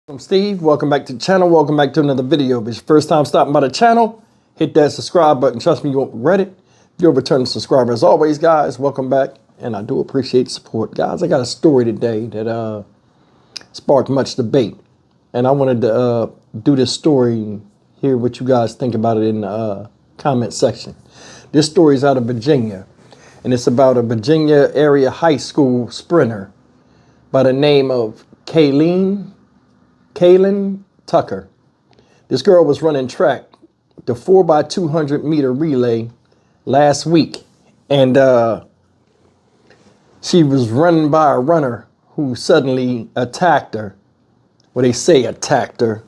I'm Steve. Welcome back to the channel. Welcome back to another video. If it's your first time stopping by the channel, hit that subscribe button. Trust me, you won't regret it. If you're a returning subscriber, as always, guys, welcome back. And I do appreciate the support. Guys, I got a story today that sparked much debate. And I wanted to do this story and hear what you guys think about it in the comment section. This story is out of Virginia. And it's about a Virginia area high school sprinter by the name of Kaylin Tucker. This girl was running track, the 4x200 meter relay last week. And she was running by a runner who suddenly attacked her. Well, they say attacked her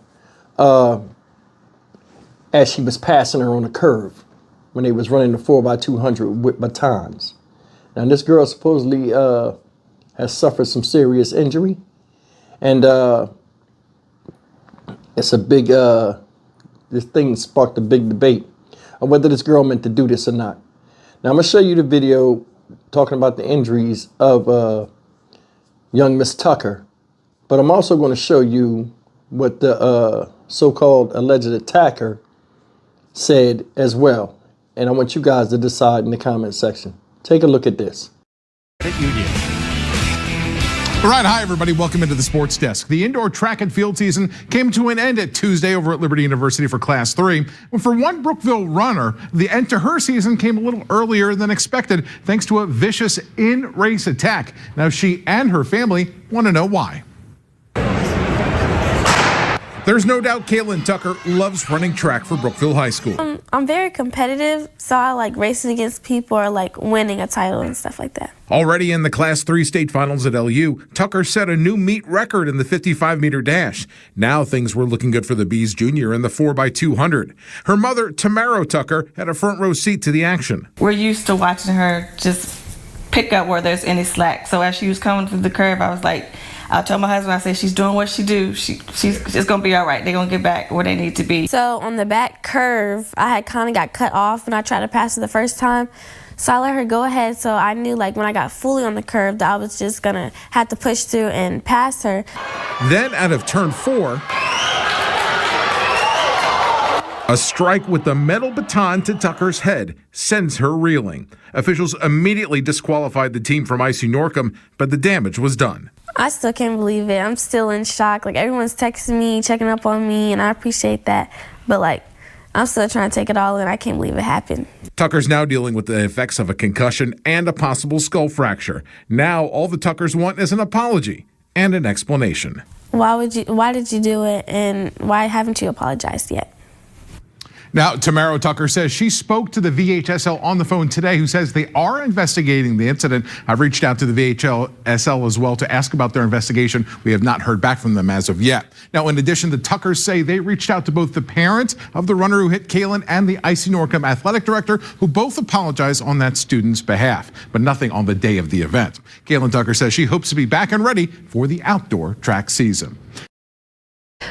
as she was passing her on a curve when they was running the 4x200 with batons. Now, this girl supposedly has suffered some serious injury. And it's a big, this thing sparked a big debate on whether this girl meant to do this or not. Now, I'm going to show you the video talking about the injuries of young Miss Tucker. But I'm also going to show you what the so-called alleged attacker said as well. And I want you guys to decide in the comment section. Take a look at this. All right, hi everybody, welcome into the Sports Desk. The indoor track and field season came to an end at Tuesday over at Liberty University for Class 3. Well, for one Brookville runner, the end to her season came a little earlier than expected thanks to a vicious in-race attack. Now she and her family want to know why. There's no doubt Kaylin Tucker loves running track for Brookville High School. I'm very competitive, so I like racing against people or like winning a title and stuff like that. Already in the Class 3 state finals at LU, Tucker set a new meet record in the 55-meter dash. Now things were looking good for the Bees Junior in the 4x200. Her mother, Tamara Tucker, had a front row seat to the action. We're used to watching her just pick up where there's any slack. So as she was coming through the curve, I was like, I'll tell my husband, I said, she's doing what she do. She's going to be all right. They're going to get back where they need to be. So on the back curve, I had kind of got cut off when I tried to pass her the first time. So I let her go ahead. So I knew like when I got fully on the curve that I was just going to have to push through and pass her. Then out of turn 4, a strike with the metal baton to Tucker's head sends her reeling. Officials immediately disqualified the team from IC Norcom, but the damage was done. I still can't believe it. I'm still in shock. Like everyone's texting me, checking up on me, and I appreciate that. But like, I'm still trying to take it all in. I can't believe it happened. Tucker's now dealing with the effects of a concussion and a possible skull fracture. Now all the Tuckers want is an apology and an explanation. Why did you do it, and why haven't you apologized yet? Now, Tamara Tucker says she spoke to the VHSL on the phone today, who says they are investigating the incident. I've reached out to the VHSL as well to ask about their investigation. We have not heard back from them as of yet. Now, in addition, the Tuckers say they reached out to both the parents of the runner who hit Kaylin and the IC Norcom athletic director, who both apologized on that student's behalf, but nothing on the day of the event. Kaylin Tucker says she hopes to be back and ready for the outdoor track season.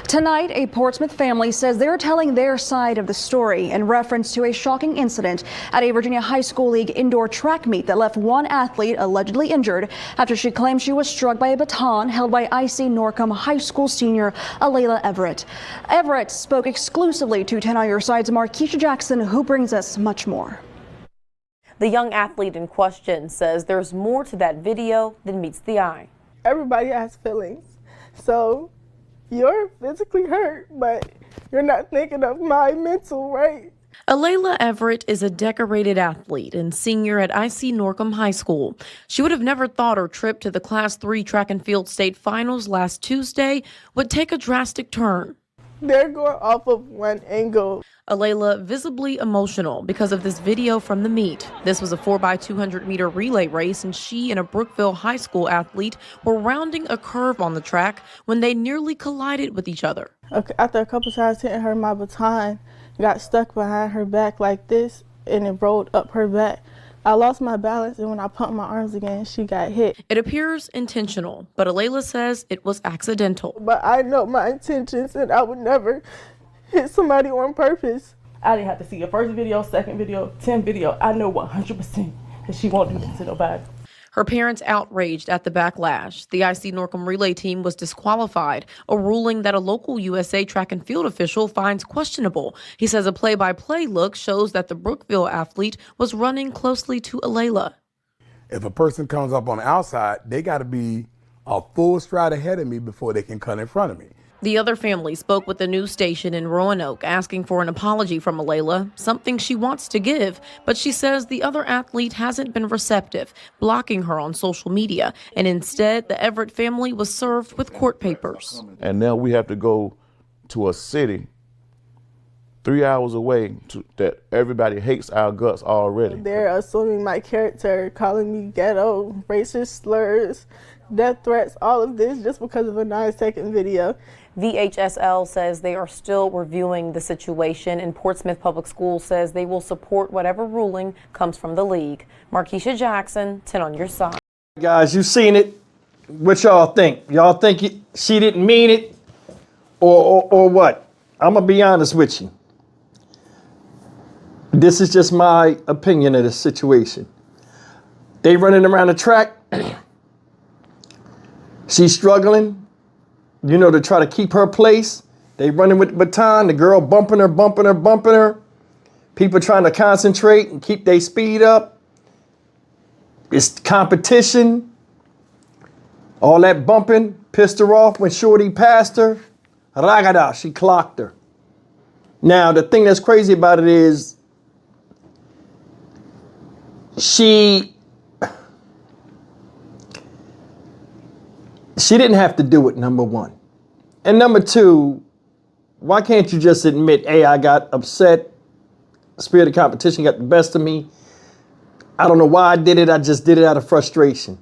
Tonight, a Portsmouth family says they're telling their side of the story in reference to a shocking incident at a Virginia High School League indoor track meet that left one athlete allegedly injured after she claimed she was struck by a baton held by IC Norcom High School senior Alayla Everett. Everett spoke exclusively to 10 On Your Side's Markeisha Jackson, who brings us much more. The young athlete in question says there's more to that video than meets the eye. Everybody has feelings, so you're physically hurt, but you're not thinking of my mental, right? Alayla Everett is a decorated athlete and senior at IC Norcom High School. She would have never thought her trip to the Class 3 track and field state finals last Tuesday would take a drastic turn. They're going off of one angle. Alayla visibly emotional because of this video from the meet. This was a 4x200 meter relay race, and she and a Brookville High School athlete were rounding a curve on the track when they nearly collided with each other. Okay, after a couple times hitting her, my baton got stuck behind her back like this, and it rolled up her back. I lost my balance, and when I pumped my arms again, she got hit. It appears intentional, but Alayla says it was accidental. But I know my intentions, and I would never hit somebody on purpose. I didn't have to see your first video, second video, 10th video. I know 100% that she won't do this to nobody. Her parents outraged at the backlash. The IC Norcom relay team was disqualified, a ruling that a local USA track and field official finds questionable. He says a play-by-play look shows that the Brookville athlete was running closely to Alayla. If a person comes up on the outside, they got to be a full stride ahead of me before they can cut in front of me. The other family spoke with the news station in Roanoke asking for an apology from Alayla, something she wants to give, but she says the other athlete hasn't been receptive, blocking her on social media, and instead the Everett family was served with court papers. And now we have to go to a city 3 hours away that everybody hates our guts already. They're assuming my character, calling me ghetto, racist slurs, death threats, all of this just because of a 9-second video. VHSL says they are still reviewing the situation, and Portsmouth Public Schools says they will support whatever ruling comes from the league. Markeisha Jackson, 10 on your side. Guys, you seen it. What y'all think? Y'all think she didn't mean it or what? I'm going to be honest with you. This is just my opinion of the situation. They running around the track. She's struggling, you know, to try to keep her place. They running with the baton. The girl bumping her. People trying to concentrate and keep their speed up. It's competition. All that bumping pissed her off when Shorty passed her. Ragada, she clocked her. Now, the thing that's crazy about it is she didn't have to do it, number one. And number two, why can't you just admit, hey, I got upset, spirit of competition got the best of me. I don't know why I did it, I just did it out of frustration.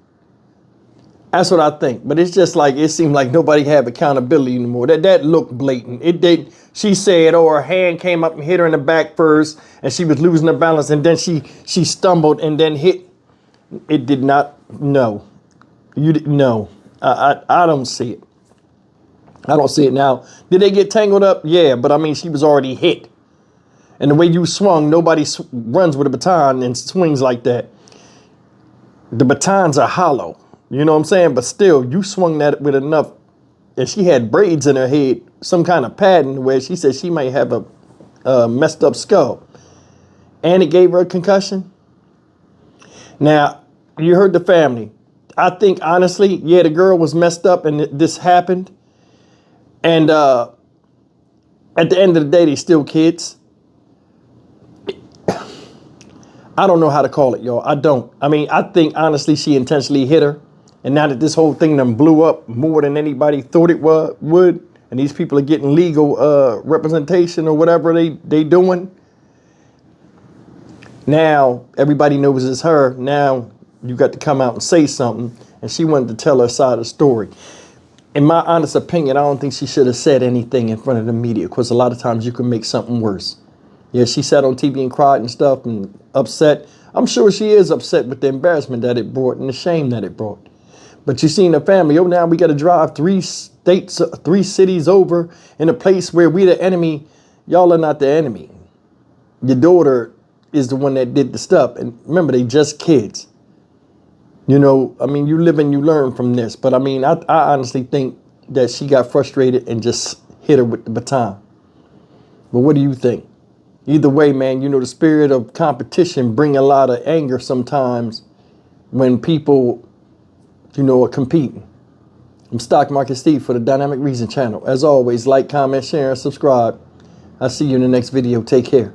That's what I think. But it's just like, it seemed like nobody had accountability anymore. That looked blatant. It did. She said, oh, her hand came up and hit her in the back first, and she was losing her balance, and then she stumbled and then hit. It did not, no. You didn't, no. I don't see it. I don't see it. Now, did they get tangled up? Yeah, but I mean, she was already hit. And the way you swung, nobody runs with a baton and swings like that. The batons are hollow. You know what I'm saying? But still, you swung that with enough. And she had braids in her head, some kind of pattern where she said she might have a messed up skull. And it gave her a concussion. Now, you heard the family. I think, honestly, yeah, the girl was messed up and this happened. And at the end of the day, they still kids. I don't know how to call it, y'all. I don't. I mean, I think, honestly, she intentionally hit her. And now that this whole thing done blew up more than anybody thought it would, and these people are getting legal representation or whatever they doing, now everybody knows it's her. Now you got to come out and say something, and she wanted to tell her side of the story. In my honest opinion, I don't think she should have said anything in front of the media, because a lot of times you can make something worse. Yeah, she sat on TV and cried and stuff and upset. I'm sure she is upset with the embarrassment that it brought and the shame that it brought. But you seen the family, oh, now we got to drive 3 states, 3 cities over in a place where we the enemy. Y'all are not the enemy. Your daughter is the one that did the stuff. And remember, they just kids. You know, I mean, you live and you learn from this. But I mean, I honestly think that she got frustrated and just hit her with the baton. But what do you think? Either way, man, you know, the spirit of competition bring a lot of anger sometimes when people, you know, are competing. I'm Stock Market Steve for the Dynamic Reason channel. As always, like, comment, share, and subscribe. I'll see you in the next video. Take care.